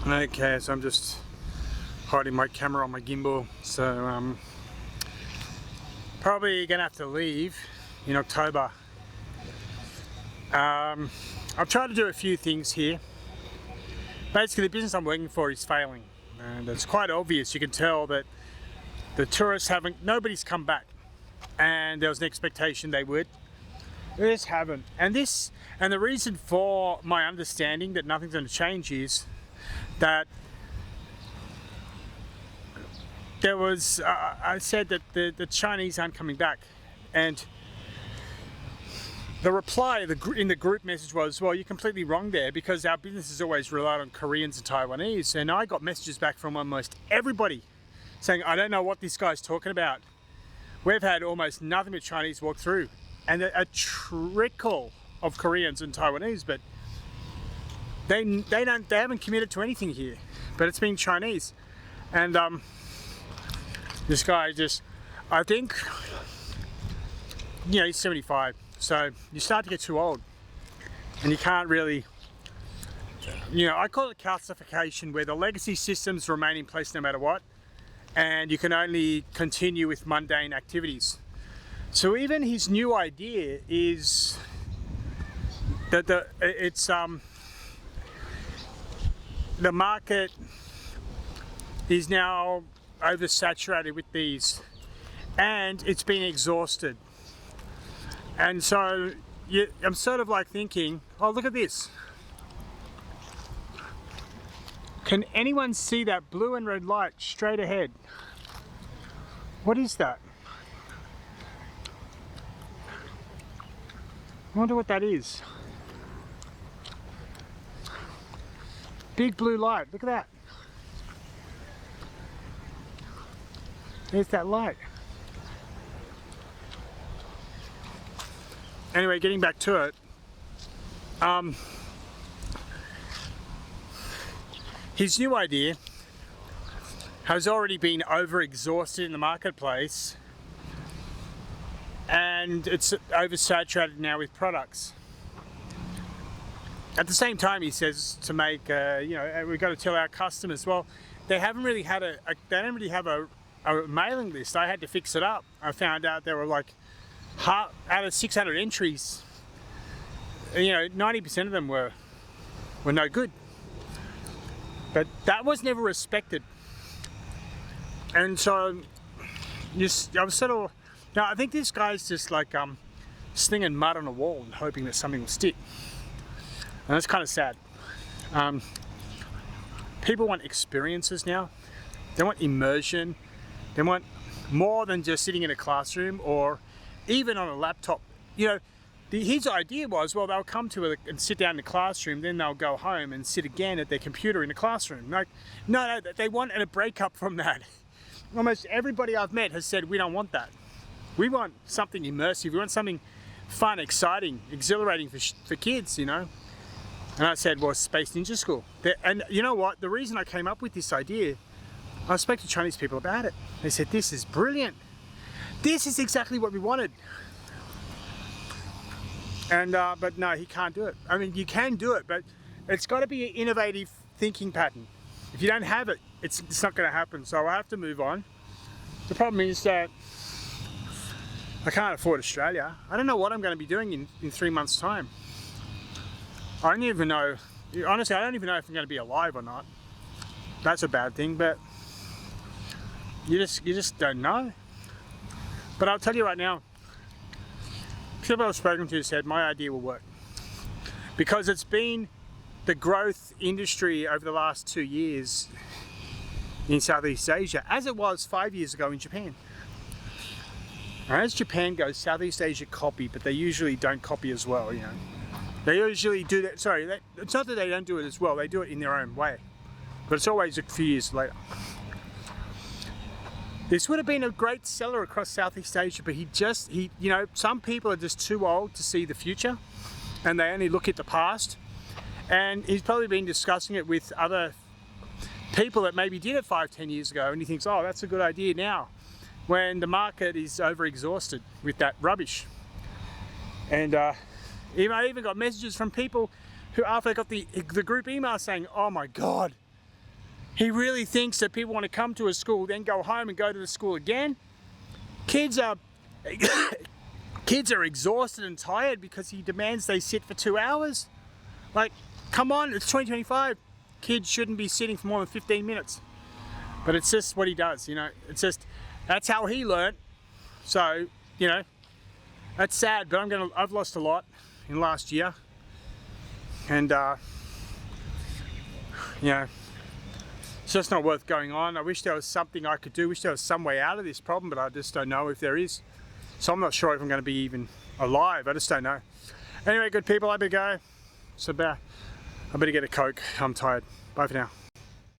Okay, so I'm just hiding my camera on my gimbal, so probably gonna have to leave in October. I've tried to do a few things here. Basically, the business I'm working for is failing, and it's quite obvious. You can tell that the tourists nobody's come back, and there was an expectation they would. They just haven't. And the reason for my understanding that nothing's going to change is that there was, I said that the Chinese aren't coming back, and the reply in the group message was, well, you're completely wrong there, because our business has always relied on Koreans and Taiwanese. And I got messages back from almost everybody saying, I don't know what this guy's talking about. We've had almost nothing but Chinese walk through, and a trickle of Koreans and Taiwanese, but they haven't committed to anything here. But it's been Chinese, and this guy I think, he's 75. So you start to get too old, and you can't really, I call it calcification, where the legacy systems remain in place no matter what, and you can only continue with mundane activities. So even his new idea is that the market is now oversaturated with these, and it's been exhausted. And so I'm sort of like thinking, oh, look at this. Can anyone see that blue and red light straight ahead? What is that? I wonder what that is. Big blue light, look at that. There's that light. Anyway, getting back to it, his new idea has already been over-exhausted in the marketplace, and it's oversaturated now with products. At the same time, he says to make, we've got to tell our customers, well, they haven't really had they don't really have a mailing list. I had to fix it up. I found out there were like out of 600 entries, 90% of them were no good. But that was never respected. And so I was sort of, I think this guy's just like slinging mud on a wall and hoping that something will stick. And that's kind of sad. People want experiences now. They want immersion. They want more than just sitting in a classroom or even on a laptop. His idea was, well, they'll come to it and sit down in the classroom, then they'll go home and sit again at their computer in the classroom. Like, no, they want a breakup from that. Almost everybody I've met has said, we don't want that. We want something immersive. We want something fun, exciting, exhilarating for kids, And I said, well, Space Ninja School. And you know what? The reason I came up with this idea, I spoke to Chinese people about it. They said, this is brilliant. This is exactly what we wanted. And but no, he can't do it. I mean, you can do it, but it's got to be an innovative thinking pattern. If you don't have it, it's not going to happen. So I have to move on. The problem is that I can't afford Australia. I don't know what I'm going to be doing in 3 months' time. I don't even know. Honestly, I don't even know if I'm going to be alive or not. That's a bad thing, but you just don't know. But I'll tell you right now, people I've spoken to said my idea will work, because it's been the growth industry over the last 2 years in Southeast Asia, as it was 5 years ago in Japan. And as Japan goes, Southeast Asia copy, but they usually don't copy as well. They usually do that. Sorry, it's not that they don't do it as well. They do it in their own way, but it's always a few years later. This would have been a great seller across Southeast Asia, but some people are just too old to see the future, and they only look at the past. And he's probably been discussing it with other people that maybe did it 5-10 years ago, and he thinks, oh, that's a good idea now, when the market is over-exhausted with that rubbish. And I even got messages from people who, after they got the group email, saying, oh my God, He really thinks that people want to come to a school, then go home and go to the school again. Kids are exhausted and tired because he demands they sit for 2 hours. Like, come on, it's 2025. Kids shouldn't be sitting for more than 15 minutes. But it's just what he does, you know. It's just, that's how he learnt. So, you know, that's sad, but I've lost a lot in last year. And, you know, it's just not worth going on. I wish there was something I could do. Wish there was some way out of this problem, but I just don't know if there is. So I'm not sure if I'm going to be even alive. I just don't know. Anyway, good people, I better go. I better get a Coke. I'm tired. Bye for now.